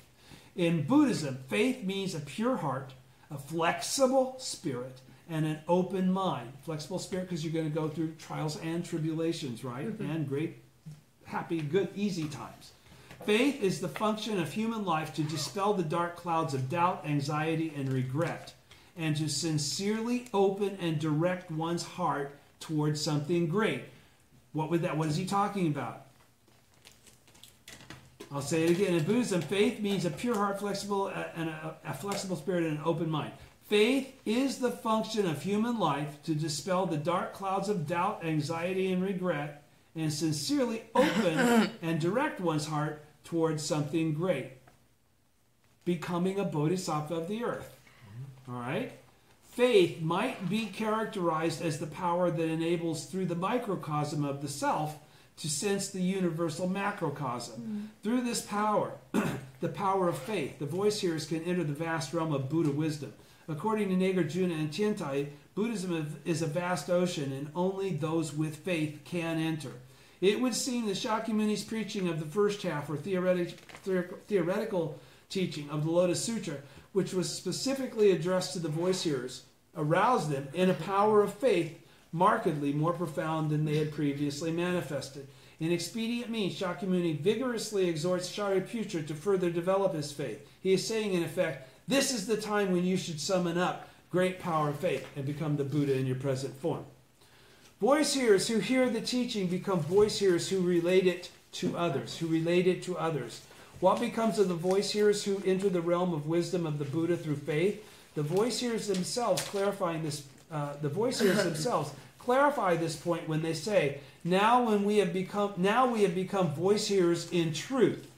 Speaker 1: In Buddhism, faith means a pure heart, a flexible spirit, and an open mind. Flexible spirit because you're going to go through trials and tribulations, right? And great, happy, good, easy times. Faith is the function of human life to dispel the dark clouds of doubt, anxiety, and regret, and to sincerely open and direct one's heart towards something great. What is he talking about? I'll say it again. In Buddhism, faith means a pure heart, flexible, and a flexible spirit and an open mind. Faith is the function of human life to dispel the dark clouds of doubt, anxiety, and regret, and sincerely open and direct one's heart towards something great. Becoming a bodhisattva of the earth. All right? Faith might be characterized as the power that enables through the microcosm of the self to sense the universal macrocosm. Through this power, the power of faith, the voice hearers can enter the vast realm of Buddha wisdom. According to Nagarjuna and Tiantai, Buddhism is a vast ocean and only those with faith can enter. It would seem that Shakyamuni's preaching of the first half, or theoretical teaching of the Lotus Sutra, which was specifically addressed to the voice hearers, aroused them in a power of faith markedly more profound than they had previously manifested. In expedient means, Shakyamuni vigorously exhorts Shariputra to further develop his faith. He is saying, in effect, this is the time when you should summon up great power of faith and become the Buddha in your present form. Voice hearers who hear the teaching become voice hearers who relate it to others, What becomes of the voice hearers who enter the realm of wisdom of the Buddha through faith? The voice hearers themselves clarify this point when they say, now we have become voice hearers in truth.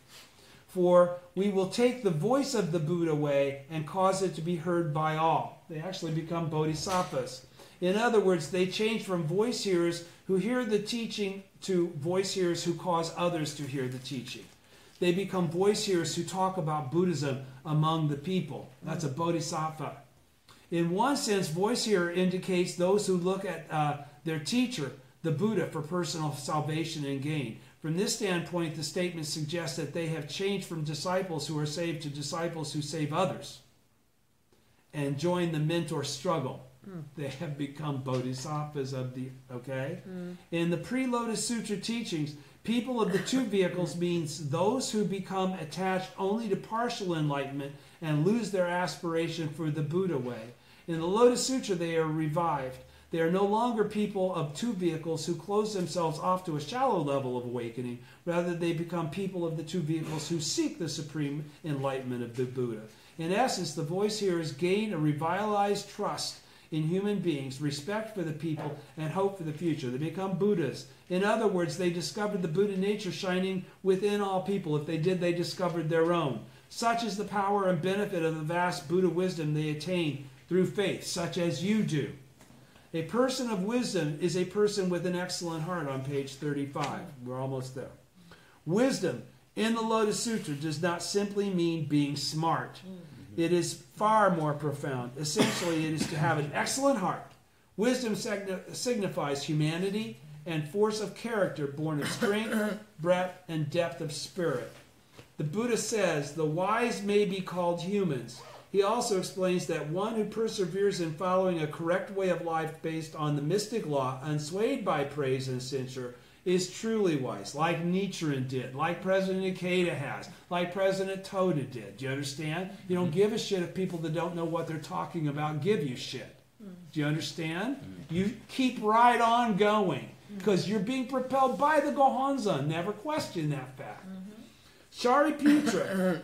Speaker 1: For we will take the voice of the Buddha way and cause it to be heard by all. They actually become bodhisattvas. In other words, they change from voice hearers who hear the teaching to voice hearers who cause others to hear the teaching. They become voice hearers who talk about Buddhism among the people. That's a bodhisattva. In one sense, voice hearer indicates those who look at their teacher, the Buddha, for personal salvation and gain. From this standpoint, the statement suggests that they have changed from disciples who are saved to disciples who save others and join the mentor struggle. They have become bodhisattvas of the, okay? In the pre-Lotus Sutra teachings, people of the two vehicles means those who become attached only to partial enlightenment and lose their aspiration for the Buddha way. In the Lotus Sutra, they are revived. They are no longer people of two vehicles who close themselves off to a shallow level of awakening. Rather, they become people of the two vehicles who seek the supreme enlightenment of the Buddha. In essence, the voice hearers gain a revitalized trust in human beings, respect for the people, and hope for the future. They become Buddhas. In other words, they discovered the Buddha nature shining within all people. If they did, they discovered their own. Such is the power and benefit of the vast Buddha wisdom they attain through faith, such as you do. A person of wisdom is a person with an excellent heart on page 35. We're almost there. Wisdom in the Lotus Sutra does not simply mean being smart. It is far more profound. Essentially, it is to have an excellent heart. Wisdom signifies humanity and force of character born of strength, breadth, and depth of spirit. The Buddha says the wise may be called humans. He also explains that one who perseveres in following a correct way of life based on the mystic law, unswayed by praise and censure, is truly wise, like Nichiren did, like President Ikeda has, like President Toda did. Do you understand? You don't give a shit if people that don't know what they're talking about give you shit. Do you understand? You keep right on going because you're being propelled by the Gohonzon. Never question that fact. Shariputra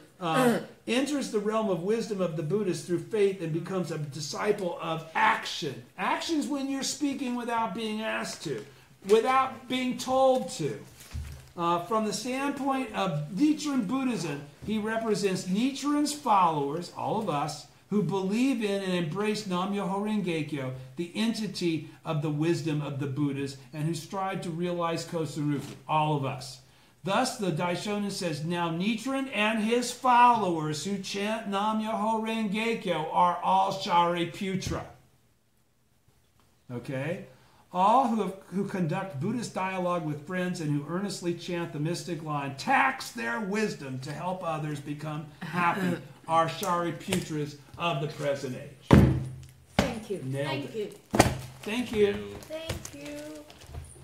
Speaker 1: enters the realm of wisdom of the Buddhists through faith and becomes a disciple of action. Action's when you're speaking without being asked to, without being told to. From the standpoint of Nichiren Buddhism, he represents Nichiren's followers, all of us, who believe in and embrace Nam-myoho Renge-kyo, the entity of the wisdom of the Buddhas, and who strive to realize Kosarufu, all of us. Thus, the Daishonin says, now Nichiren and his followers who chant Nam-myoho Renge-kyo are all Shariputra. Okay? All who conduct Buddhist dialogue with friends and who earnestly chant the mystic law and tax their wisdom to help others become happy are Shariputras of the present age.
Speaker 2: Thank Thank you.
Speaker 1: Nailed
Speaker 2: Thank
Speaker 1: it.
Speaker 2: you.
Speaker 1: Thank you.
Speaker 2: Thank you.